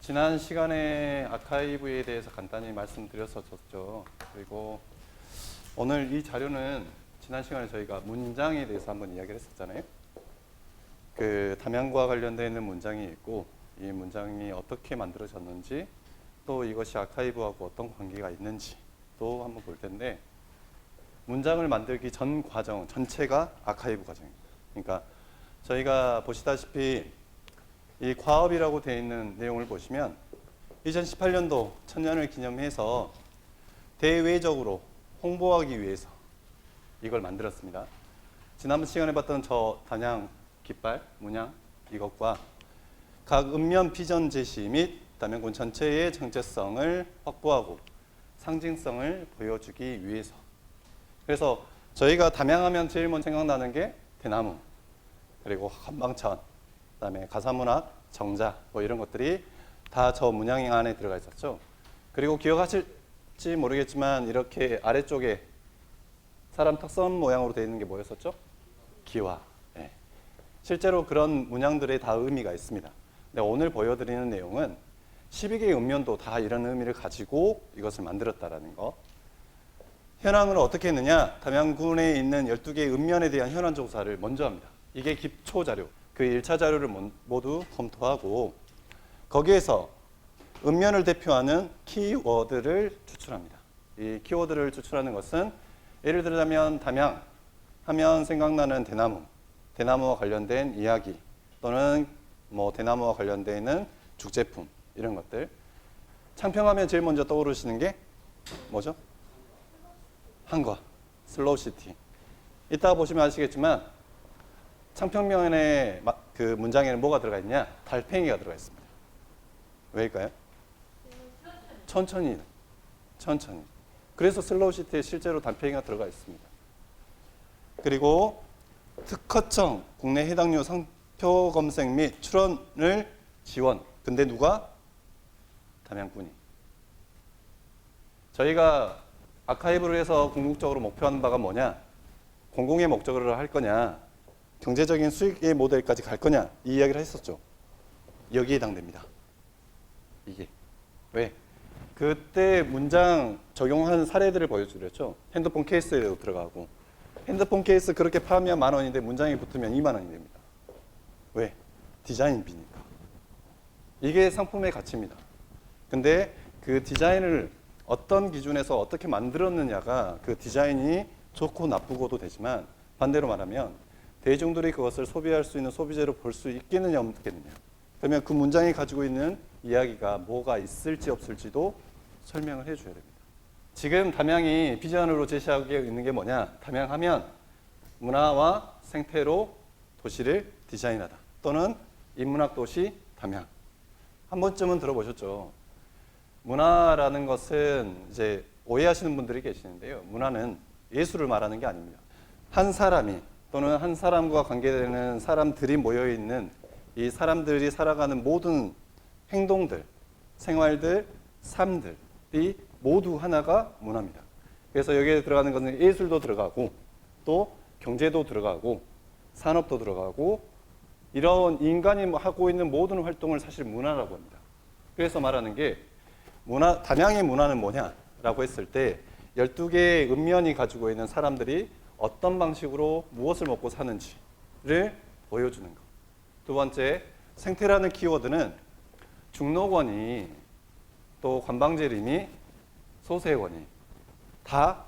지난 시간에 아카이브에 대해서 간단히 말씀드렸었죠. 그리고 오늘 이 자료는 지난 시간에 저희가 문장에 대해서 한번 이야기를 했었잖아요. 그 담양과 관련되어 있는 문장이 있고 이 문장이 어떻게 만들어졌는지 또 이것이 아카이브하고 어떤 관계가 있는지 또 한번 볼 텐데, 문장을 만들기 전 과정 전체가 아카이브 과정입니다. 그러니까 저희가 보시다시피 이 과업이라고 되어 있는 내용을 보시면 2018년도 천년을 기념해서 대외적으로 홍보하기 위해서 이걸 만들었습니다. 지난번 시간에 봤던 저 단양 깃발, 문양 이것과 각 읍면 비전 제시 및 담양군 전체의 정체성을 확보하고 상징성을 보여주기 위해서. 그래서 저희가 담양하면 제일 먼저 생각나는 게 대나무, 그리고 한방천, 그다음에 가사문학, 정자 뭐 이런 것들이 다 저 문양 안에 들어가 있었죠. 그리고 기억하실지 모르겠지만 이렇게 아래쪽에 사람 턱선 모양으로 되어 있는 게 뭐였었죠? 기와. 네. 실제로 그런 문양들에 다 의미가 있습니다. 근데 오늘 보여드리는 내용은 12개의 읍면도 다 이런 의미를 가지고 이것을 만들었다라는 거. 현황을 어떻게 했느냐? 담양군에 있는 12개의 읍면에 대한 현황 조사를 먼저 합니다. 이게 기초 자료. 그 1차 자료를 모두 검토하고 거기에서 읍면을 대표하는 키워드를 추출합니다. 이 키워드를 추출하는 것은 예를 들자면 담양 하면 생각나는 대나무, 대나무와 관련된 이야기 또는 뭐 대나무와 관련되어 있는 죽제품 이런 것들. 창평하면 제일 먼저 떠오르시는 게 뭐죠? 한과, 슬로우시티. 이따가 보시면 아시겠지만 창평면의 그 문장에는 뭐가 들어가 있냐? 달팽이가 들어가 있습니다. 왜일까요? 천천히. 그래서 슬로우시티에 실제로 달팽이가 들어가 있습니다. 그리고 특허청, 국내 해당료 상표 검색 및 출원을 지원. 근데 누가? 담양군이. 저희가 아카이브를 해서 궁극적으로 목표하는 바가 뭐냐? 공공의 목적으로 할 거냐? 경제적인 수익의 모델까지 갈 거냐? 이 이야기를 했었죠. 여기에 해당됩니다. 이게. 왜? 그때 문장 적용한 사례들을 보여드렸죠. 핸드폰 케이스에도 들어가고. 핸드폰 케이스 그렇게 파면 10,000원인데 문장이 붙으면 20,000원이 됩니다. 왜? 디자인비니까. 이게 상품의 가치입니다. 근데 그 디자인을 어떤 기준에서 어떻게 만들었느냐가 그 디자인이 좋고 나쁘고도 되지만, 반대로 말하면 대중들이 그것을 소비할 수 있는 소비재로 볼 수 있겠느냐 없겠느냐. 그러면 그 문장이 가지고 있는 이야기가 뭐가 있을지 없을지도 설명을 해줘야 됩니다. 지금 담양이 비전으로 제시하고 있는 게 뭐냐? 담양하면 문화와 생태로 도시를 디자인하다. 또는 인문학 도시 담양. 한 번쯤은 들어보셨죠? 문화라는 것은 이제 오해하시는 분들이 계시는데요. 문화는 예술을 말하는 게 아닙니다. 한 사람이 또는 한 사람과 관계되는 사람들이 모여있는 이 사람들이 살아가는 모든 행동들, 생활들, 삶들이 모두 하나가 문화입니다. 그래서 여기에 들어가는 것은 예술도 들어가고 또 경제도 들어가고 산업도 들어가고 이런 인간이 하고 있는 모든 활동을 사실 문화라고 합니다. 그래서 말하는 게 담양의 문화는 뭐냐라고 했을 때 12개의 읍면이 가지고 있는 사람들이 어떤 방식으로 무엇을 먹고 사는지를 보여주는 것. 두 번째, 생태라는 키워드는 중록원이 또 관방제림이 소세원이 다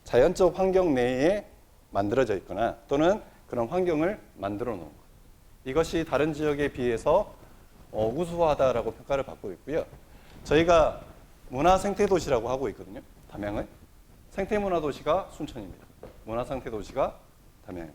자연적 환경 내에 만들어져 있거나 또는 그런 환경을 만들어 놓은 것. 이것이 다른 지역에 비해서 우수하다라고 평가를 받고 있고요. 저희가 문화생태도시라고 하고 있거든요. 담양은. 생태문화도시가 순천입니다. 문화생태도시가 담양.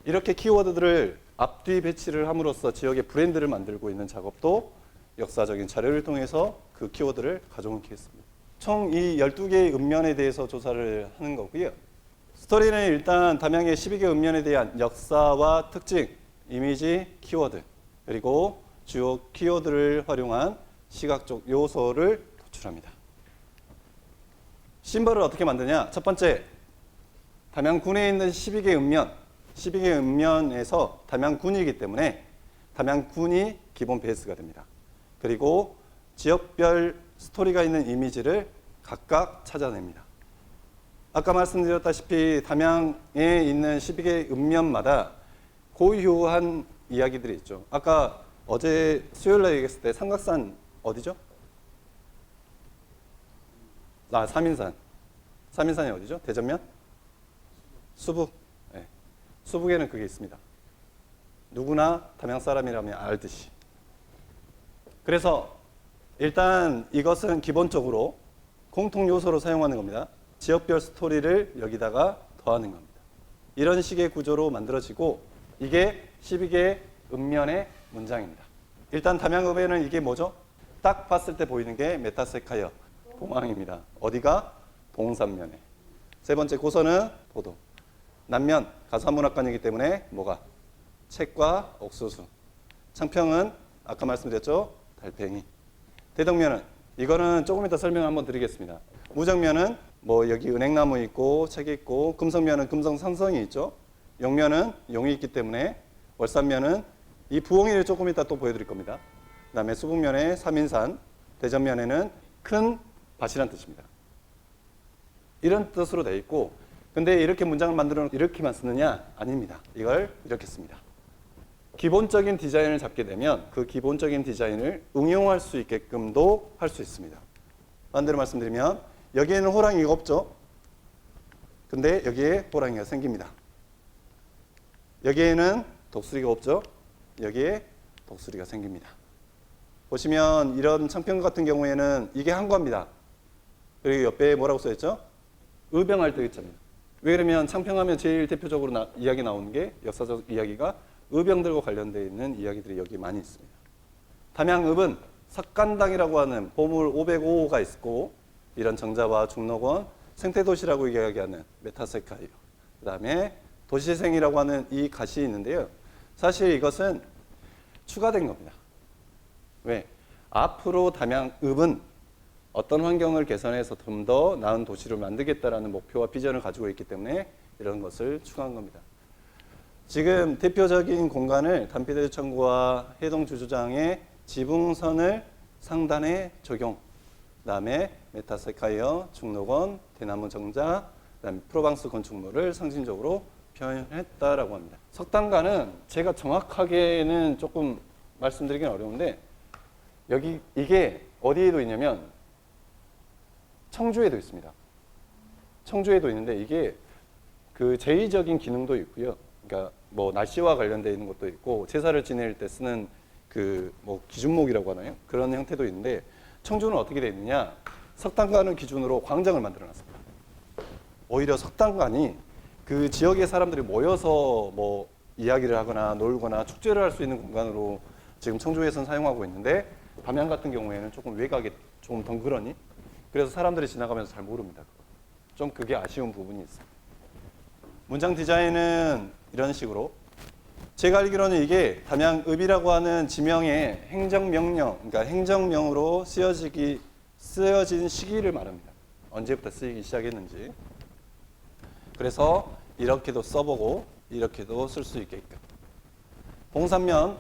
이렇게 키워드들을 앞뒤 배치를 함으로써 지역의 브랜드를 만들고 있는 작업도 역사적인 자료를 통해서 그 키워드를 가져오게 했습니다. 총 이 12개의 읍면에 대해서 조사를 하는 거고요. 스토리는 일단 담양의 12개 읍면에 대한 역사와 특징, 이미지, 키워드, 그리고 주요 키워드를 활용한 시각적 요소를 도출합니다. 심벌을 어떻게 만드냐? 첫 번째, 담양군에 있는 12개 읍면, 12개 읍면에서 담양군이기 때문에 담양군이 기본 베이스가 됩니다. 그리고 지역별 스토리가 있는 이미지를 각각 찾아냅니다. 아까 말씀드렸다시피 담양에 있는 12개 읍면마다 고유한 이야기들이 있죠. 아까 어제 수요일날 얘기했을 때 삼각산 어디죠? 삼인산. 삼인산이 어디죠? 대전면? 수북. 네. 수북에는 그게 있습니다. 누구나 담양 사람이라면 알듯이. 그래서 일단 이것은 기본적으로 공통 요소로 사용하는 겁니다. 지역별 스토리를 여기다가 더하는 겁니다. 이런 식의 구조로 만들어지고 이게 12개 읍면의 문장입니다. 일단 담양읍에는 이게 뭐죠? 딱 봤을 때 보이는 게 메타세카이어, 봉황입니다. 어디가? 봉산면에. 세 번째 고서는 포도. 남면, 가사문학관이기 때문에 뭐가? 책과 옥수수. 창평은 아까 말씀드렸죠? 달팽이. 대덕면은 이거는 조금 이따 설명 한번 드리겠습니다. 무정면은 뭐 여기 은행나무 있고 책이 있고, 금성면은 금성산성이 있죠. 용면은 용이 있기 때문에, 월산면은 이 부엉이를 조금 이따 또 보여드릴 겁니다. 그 다음에 수북면에 삼인산, 대전면에는 큰 밭이란 뜻입니다. 이런 뜻으로 되어 있고, 근데 이렇게 문장을 만들어 놓고 이렇게만 쓰느냐? 아닙니다. 이걸 이렇게 씁니다. 기본적인 디자인을 잡게 되면 그 기본적인 디자인을 응용할 수 있게끔도 할 수 있습니다. 반대로 말씀드리면 여기에는 호랑이가 없죠. 근데 여기에 호랑이가 생깁니다. 여기에는 독수리가 없죠. 여기에 독수리가 생깁니다. 보시면 이런 창평 같은 경우에는 이게 한과입니다. 그리고 옆에 뭐라고 써있죠? 의병할 때 있잖아요. 왜 그러면 창평하면 제일 대표적으로 이야기 나오는 게 역사적 이야기가 의병들과 관련되어 있는 이야기들이 여기 많이 있습니다. 담양읍은 석간당이라고 하는 보물 505호가 있고, 이런 정자와 중록원, 생태도시라고 이야기하는 메타세카이어, 그 다음에 도시생이라고 하는 이 갓이 있는데요. 사실 이것은 추가된 겁니다. 왜? 앞으로 담양읍은 어떤 환경을 개선해서 좀 더 나은 도시를 만들겠다라는 목표와 비전을 가지고 있기 때문에 이런 것을 추가한 겁니다. 지금 대표적인 공간을 단피대주창구와 해동주주장의 지붕선을 상단에 적용, 그 다음에 메타세카이어, 중록원, 대나무 정자, 그 다음에 프로방스 건축물을 상징적으로 표현했다라고 합니다. 석단가는 제가 정확하게는 조금 말씀드리긴 어려운데, 여기 이게 어디에도 있냐면 청주에도 있습니다. 청주에도 있는데 이게 그 제의적인 기능도 있고요. 그러니까 뭐 날씨와 관련되어 있는 것도 있고, 제사를 지낼 때 쓰는 그 뭐 기준목이라고 하나요? 그런 형태도 있는데, 청주는 어떻게 되어 있느냐? 석단관을 기준으로 광장을 만들어 놨습니다. 오히려 석단관이 그 지역의 사람들이 모여서 뭐 이야기를 하거나 놀거나 축제를 할 수 있는 공간으로 지금 청주에서는 사용하고 있는데, 담양 같은 경우에는 조금 외곽에 좀 덩그러니, 그래서 사람들이 지나가면서 잘 모릅니다. 좀 그게 아쉬운 부분이 있어요. 문장 디자인은 이런 식으로, 제가 알기로는 이게 담양읍이라고 하는 지명의 행정명령, 그러니까 행정명으로 쓰여진 시기를 말합니다. 언제부터 쓰이기 시작했는지. 그래서 이렇게도 써보고 이렇게도 쓸 수 있게끔. 봉산면,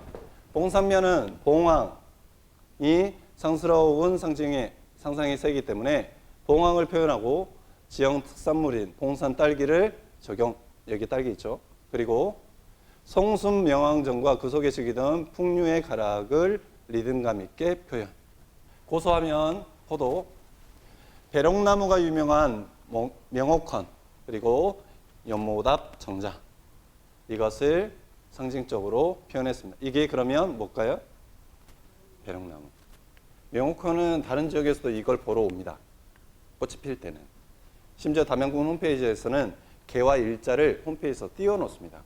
봉산면은 봉황이 상스러운 상상의 새이기 때문에 봉황을 표현하고, 지역 특산물인 봉산 딸기를 적용, 여기 딸기 있죠. 그리고 성순 명왕정과 그 속에 즐기던 풍류의 가락을 리듬감 있게 표현. 고소하면 포도, 배롱나무가 유명한 명옥헌, 그리고 연모답 정자, 이것을 상징적으로 표현했습니다. 이게 그러면 뭘까요? 배롱나무. 명옥헌은 다른 지역에서도 이걸 보러 옵니다. 꽃이 필 때는. 심지어 담양군 홈페이지에서는 개와 일자를 홈페이지에서 띄워놓습니다.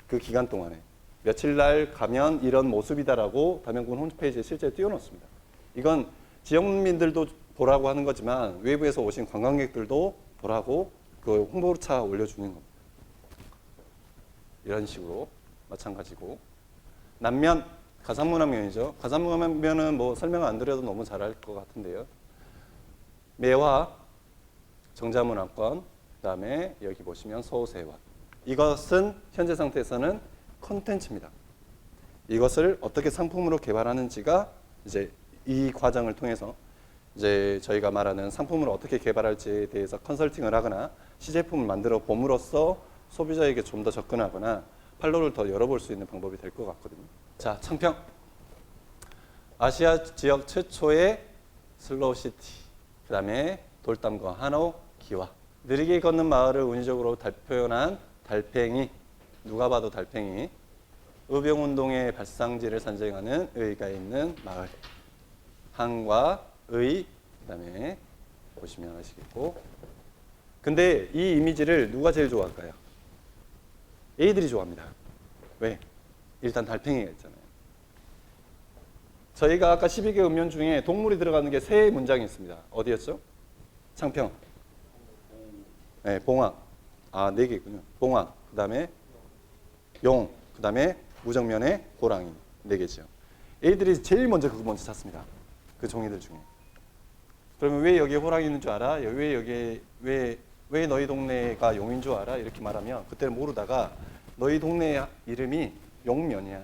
그 기간 동안에 며칠 날 가면 이런 모습이다라고 담양군 홈페이지에 실제 띄워놓습니다. 이건 지역민들도 보라고 하는 거지만 외부에서 오신 관광객들도 보라고 그 홍보차 올려주는 겁니다. 이런 식으로 마찬가지고, 남면 가산문학면이죠. 가산문학면은 뭐 설명 안 드려도 너무 잘할 것 같은데요. 매화, 정자문학관, 그 다음에 여기 보시면 서우세관. 이것은 현재 상태에서는 컨텐츠입니다. 이것을 어떻게 상품으로 개발하는지가 이제 이 과정을 통해서 이제 저희가 말하는 상품을 어떻게 개발할지에 대해서 컨설팅을 하거나 시제품을 만들어 봄으로써 소비자에게 좀 더 접근하거나 판로를 더 열어볼 수 있는 방법이 될 것 같거든요. 자, 창평. 아시아 지역 최초의 슬로우시티. 그 다음에 돌담과 한옥, 기와. 느리게 걷는 마을을 운이적으로 표현한 달팽이. 누가 봐도 달팽이. 의병운동의 발상지를 산정하는 의가 있는 마을. 한과 의, 그 다음에 보시면 아시겠고. 근데 이 이미지를 누가 제일 좋아할까요? A들이 좋아합니다. 왜? 일단 달팽이가 있잖아요. 저희가 아까 12개 음면 중에 동물이 들어가는 게 세 문장이 있습니다. 어디였죠? 창평. 네, 봉황. 아, 4개군요. 봉황. 그 다음에 용. 그 다음에 무정면의 호랑이. 4개죠. A들이 제일 먼저 그거 먼저 찾습니다. 그 종이들 중에. 그러면 왜 여기에 호랑이 있는 줄 알아? 왜 여기에 왜 너희 동네가 용인 줄 알아? 이렇게 말하면 그때는 모르다가 너희 동네 이름이 용면이야.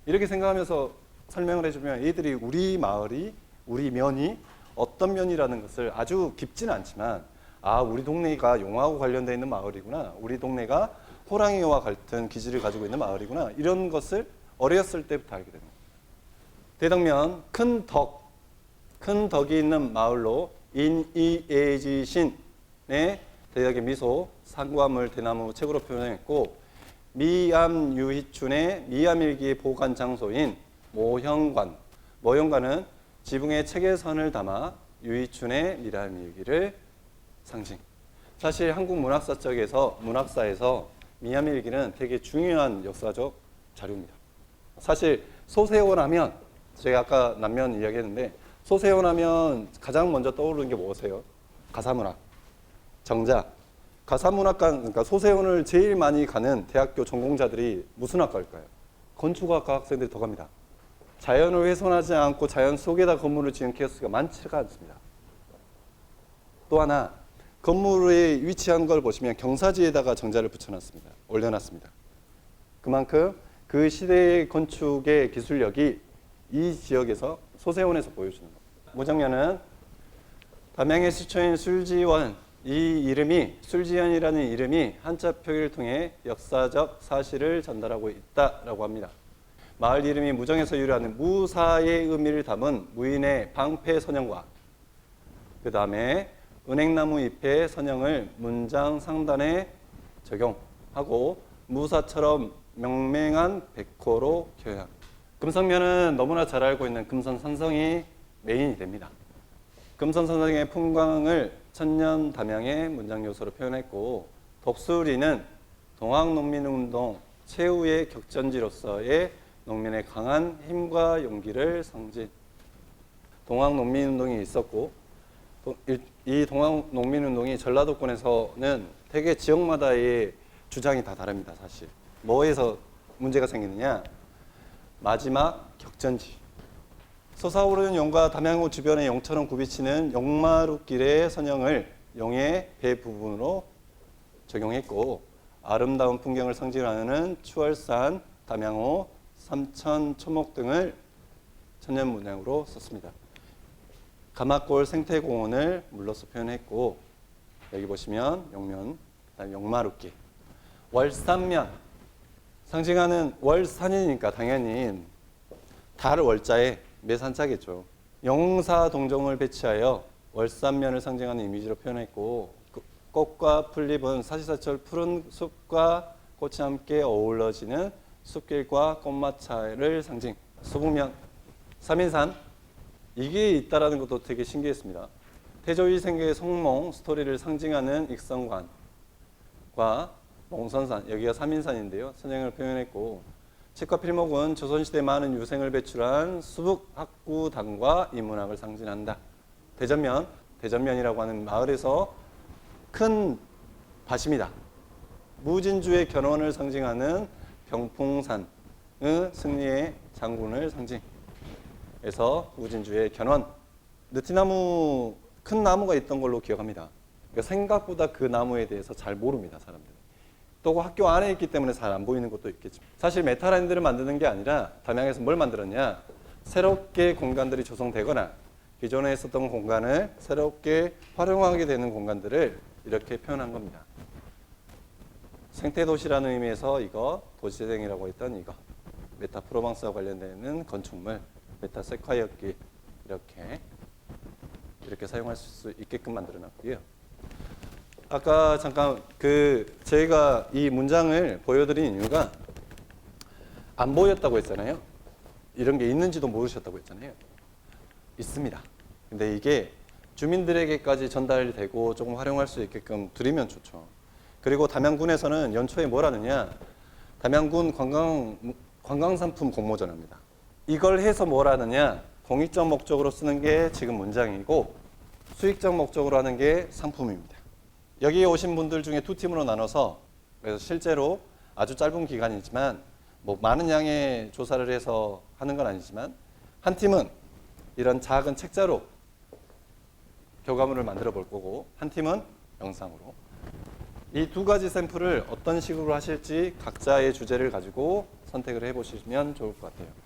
이렇게 생각하면서 설명을 해주면 애들이 우리 마을이 우리 면이 어떤 면이라는 것을 아주 깊지는 않지만 아 우리 동네가 용하고 관련되어 있는 마을이구나. 우리 동네가 호랑이와 같은 기질을 가지고 있는 마을이구나. 이런 것을 어렸을 때부터 알게 됩니다. 대덕면 큰 덕이 있는 마을로 인이애지신의 대덕의 미소, 상구암을 대나무 책으로 표현했고 미암유희춘의 미암일기의 보관 장소인 모형관은 지붕에 책의 선을 담아 유희춘의 미암일기를 상징. 사실 한국 문학사에서 미암일기는 되게 중요한 역사적 자료입니다. 사실 소세원 하면 제가 아까 남면 이야기했는데 소세원 하면 가장 먼저 떠오르는 게 뭐세요? 가사문학, 정작. 가사문학관, 그러니까 소세원을 제일 많이 가는 대학교 전공자들이 무슨 학과일까요? 건축학과 학생들이 더 갑니다. 자연을 훼손하지 않고 자연 속에다 건물을 지은 케이스가 많지가 않습니다. 또 하나, 건물에 위치한 걸 보시면 경사지에다가 정자를 붙여놨습니다. 올려놨습니다. 그만큼 그 시대의 건축의 기술력이 이 지역에서 소세원에서 보여주는 겁니다. 무정면은 담양의 시초인 술지원, 이 이름이 술지연이라는 이름이 한자 표기를 통해 역사적 사실을 전달하고 있다라고 합니다. 마을 이름이 무정에서 유래하는 무사의 의미를 담은 무인의 방패 선형과 그 다음에 은행나무 잎의 선형을 문장 상단에 적용하고 무사처럼 명맹한 백호로 교양. 금성면은 너무나 잘 알고 있는 금선산성이 메인이 됩니다. 금선산성의 풍광을 천년 담양의 문장 요소로 표현했고 덥수리는 동학농민운동 최후의 격전지로서의 농민의 강한 힘과 용기를 상징. 동학농민운동이 있었고 이 동학농민운동이 전라도권에서는 되게 지역마다의 주장이 다 다릅니다. 사실 뭐에서 문제가 생기느냐, 마지막 격전지. 솟아오르는 용과 담양호 주변의 용처럼 굽이치는 용마루길의 선형을 용의 배 부분으로 적용했고 아름다운 풍경을 상징하는 추월산, 담양호, 삼천, 초목 등을 천년 문양으로 썼습니다. 가마골 생태공원을 물로서 표현했고 여기 보시면 용면, 그다음에 용마루길, 월산면 상징하는 월산이니까 당연히 달 월자에 매산자겠죠. 영사 동정을 배치하여 월산면을 상징하는 이미지로 표현했고 꽃과 풀잎은 사시사철 푸른 숲과 꽃이 함께 어우러지는 숲길과 꽃마차를 상징. 수북면, 삼인산 이게 있다라는 것도 되게 신기했습니다. 태조위생의 성몽 스토리를 상징하는 익성관과 몽선산, 여기가 삼인산인데요. 선행을 표현했고 책과 필목은 조선시대 많은 유생을 배출한 수북학구당과 인문학을 상징한다. 대전면이라고 하는 마을에서 큰 밭입니다. 무진주의 견원을 상징하는 병풍산의 승리의 장군을 상징해서 무진주의 견원. 느티나무 큰 나무가 있던 걸로 기억합니다. 그러니까 생각보다 그 나무에 대해서 잘 모릅니다, 사람들. 또 학교 안에 있기 때문에 잘 안 보이는 것도 있겠지만 사실 메탈랜드를 만드는 게 아니라 담양에서 뭘 만들었냐, 새롭게 공간들이 조성되거나 기존에 있었던 공간을 새롭게 활용하게 되는 공간들을 이렇게 표현한 겁니다. 생태도시라는 의미에서 이거 도시재생이라고 했던 이거 메타 프로방스와 관련되는 건축물 메타 세콰이어길 이렇게 사용할 수 있게끔 만들어 놨고요. 아까 잠깐 저희가 이 문장을 보여드린 이유가 안 보였다고 했잖아요. 이런 게 있는지도 모르셨다고 했잖아요. 있습니다. 근데 이게 주민들에게까지 전달되고 조금 활용할 수 있게끔 드리면 좋죠. 그리고 담양군에서는 연초에 뭘 하느냐, 담양군 관광상품 공모전합니다. 이걸 해서 뭘 하느냐, 공익적 목적으로 쓰는 게 지금 문장이고 수익적 목적으로 하는 게 상품입니다. 여기 오신 분들 중에 두 팀으로 나눠서, 그래서 실제로 아주 짧은 기간이지만 뭐 많은 양의 조사를 해서 하는 건 아니지만 한 팀은 이런 작은 책자로 결과물을 만들어 볼 거고 한 팀은 영상으로. 이 두 가지 샘플을 어떤 식으로 하실지 각자의 주제를 가지고 선택을 해보시면 좋을 것 같아요.